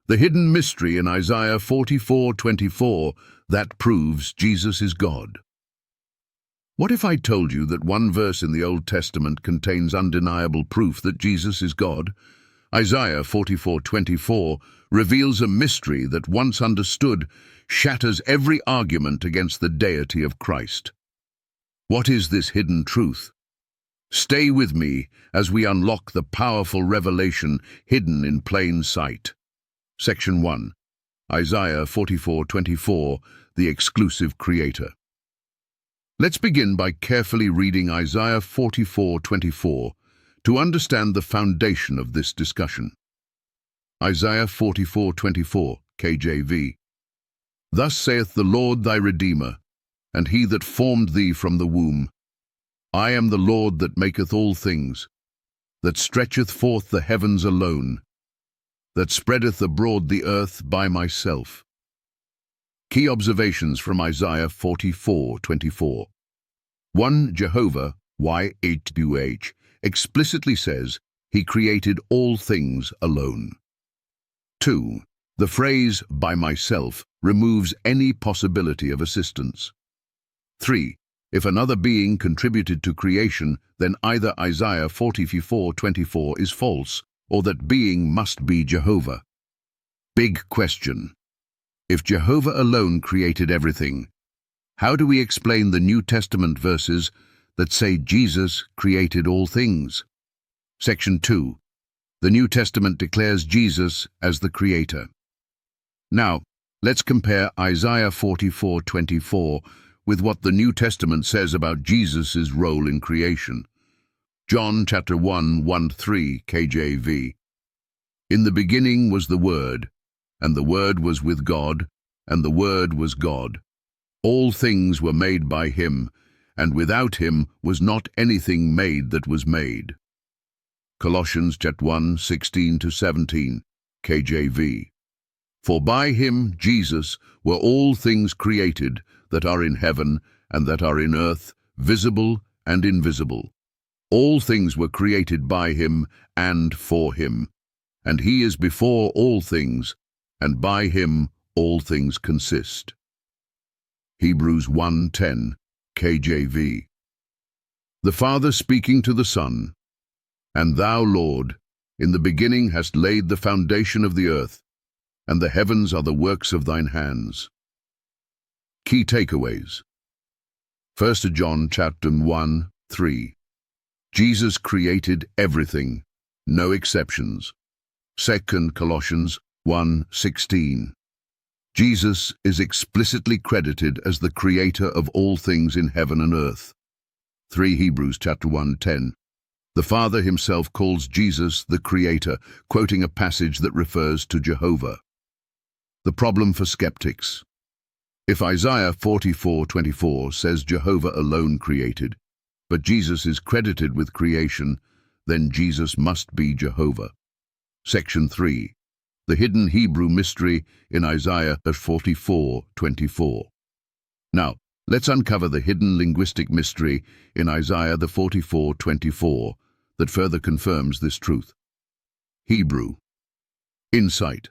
The hidden mystery in Isaiah 44:24 that proves Jesus is God. What if I told you that one verse in the Old Testament contains undeniable proof that Jesus is God? Isaiah 44:24 reveals a mystery that, once understood, shatters every argument against the deity of Christ. What is this hidden truth? Stay with me as we unlock the powerful revelation hidden in plain sight. Section 1. Isaiah 44:24, the exclusive creator. Let's begin by carefully reading Isaiah 44:24 to understand the foundation of this discussion. Isaiah 44:24, KJV. Thus saith the Lord thy Redeemer, and he that formed thee from the womb. I am the Lord that maketh all things, that stretcheth forth the heavens alone, that spreadeth abroad the earth by myself. Key observations from Isaiah 44:24. 1. Jehovah, YHWH, explicitly says he created all things alone. 2. The phrase, by myself, removes any possibility of assistance. 3. If another being contributed to creation, then either Isaiah 44:24 is false, or that being must be Jehovah. Big question. If Jehovah alone created everything, how do we explain the New Testament verses that say Jesus created all things? Section 2. The New Testament declares Jesus as the Creator. Now, let's compare Isaiah 44:24 with what the New Testament says about Jesus' role in creation. John chapter 1:1-3, KJV. In the beginning was the Word, and the Word was with God, and the Word was God. All things were made by him, and without him was not anything made that was made. Colossians chapter 1:16-17, KJV. For by him, Jesus, were all things created that are in heaven and that are in earth, visible and invisible. All things were created by him and for him, and he is before all things, and by him all things consist. Hebrews 1:10, KJV. The Father speaking to the Son, and thou, Lord, in the beginning hast laid the foundation of the earth, and the heavens are the works of thine hands. Key takeaways. 1 John chapter 1:3. Jesus created everything, no exceptions. 2 Colossians 1:16. Jesus is explicitly credited as the creator of all things in heaven and earth. 3 Hebrews chapter 1:10. The Father himself calls Jesus the Creator, quoting a passage that refers to Jehovah. The problem for skeptics. If Isaiah 44:24 says Jehovah alone created, but Jesus is credited with creation, then Jesus must be Jehovah. Section 3. The hidden Hebrew mystery in Isaiah 44:24. Now, let's uncover the hidden linguistic mystery in Isaiah 44:24 that further confirms this truth. Hebrew. Insight.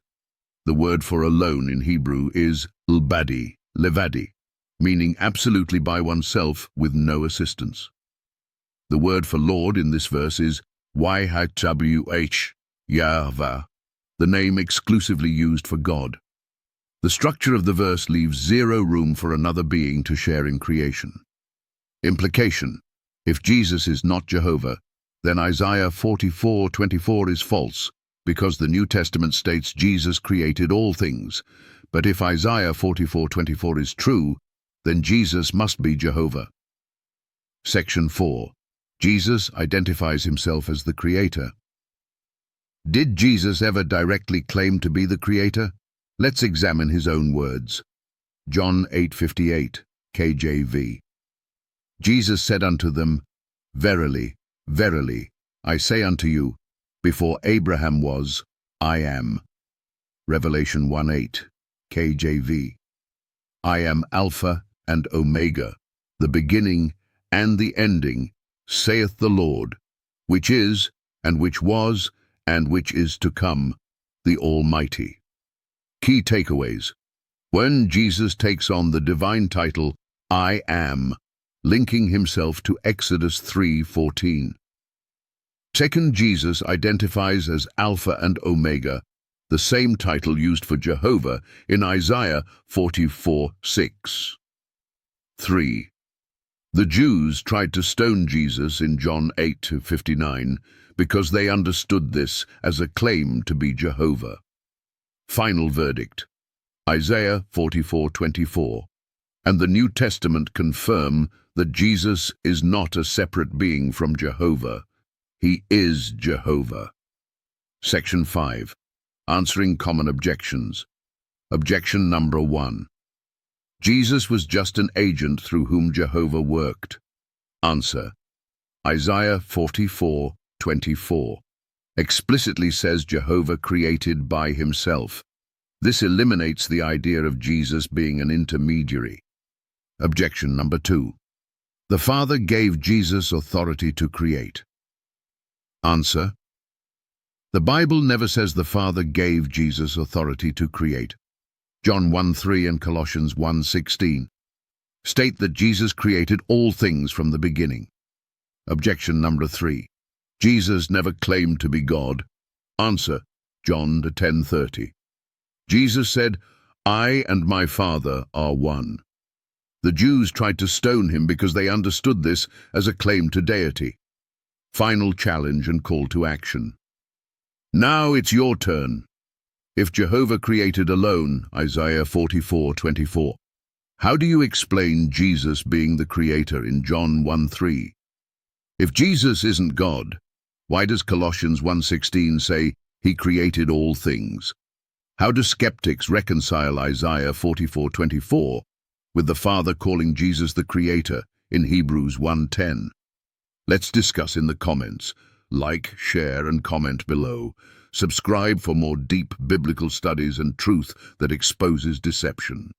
The word for alone in Hebrew is levadi, meaning absolutely by oneself with no assistance. The word for Lord in this verse is YHWH, Yahweh, the name exclusively used for God. The structure of the verse leaves zero room for another being to share in creation. Implication: if Jesus is not Jehovah, then Isaiah 44:24 is false, because the New Testament states Jesus created all things. But if Isaiah 44:24 is true, then Jesus must be Jehovah. Section 4. Jesus identifies himself as the Creator. Did Jesus ever directly claim to be the Creator? Let's examine his own words. John 8:58, KJV. Jesus said unto them, Verily, verily, I say unto you, before Abraham was, I am. Revelation 1:8, KJV. I am Alpha and Omega, the beginning and the ending, saith the Lord, which is, and which was, and which is to come, the Almighty. Key takeaways. When Jesus takes on the divine title, I am, linking himself to Exodus 3:14. Second, Jesus identifies as Alpha and Omega, the same title used for Jehovah in Isaiah 44:6. 3. The Jews tried to stone Jesus in John 8:59 because they understood this as a claim to be Jehovah. Final verdict. Isaiah 44:24 and the New Testament confirm that Jesus is not a separate being from Jehovah. He is Jehovah. Section 5. Answering common objections. Objection number 1. Jesus was just an agent through whom Jehovah worked. Answer. Isaiah 44:24 explicitly says Jehovah created by himself. This eliminates the idea of Jesus being an intermediary. Objection number 2. The Father gave Jesus authority to create. Answer. The Bible never says the Father gave Jesus authority to create. John 1:3 and Colossians 1:16 state that Jesus created all things from the beginning. Objection number 3. Jesus never claimed to be God. Answer. John 10:30. Jesus said, I and my Father are one. The Jews tried to stone him because they understood this as a claim to deity. Final challenge and call to action. Now it's your turn. If Jehovah created alone, Isaiah 44:24, how do you explain Jesus being the creator in John 1:3? If Jesus isn't God, why does Colossians 1:16 say he created all things? How do skeptics reconcile Isaiah 44:24 with the Father calling Jesus the creator in Hebrews 1:10? Let's discuss in the comments. Like, share, and comment below. Subscribe for more deep biblical studies and truth that exposes deception.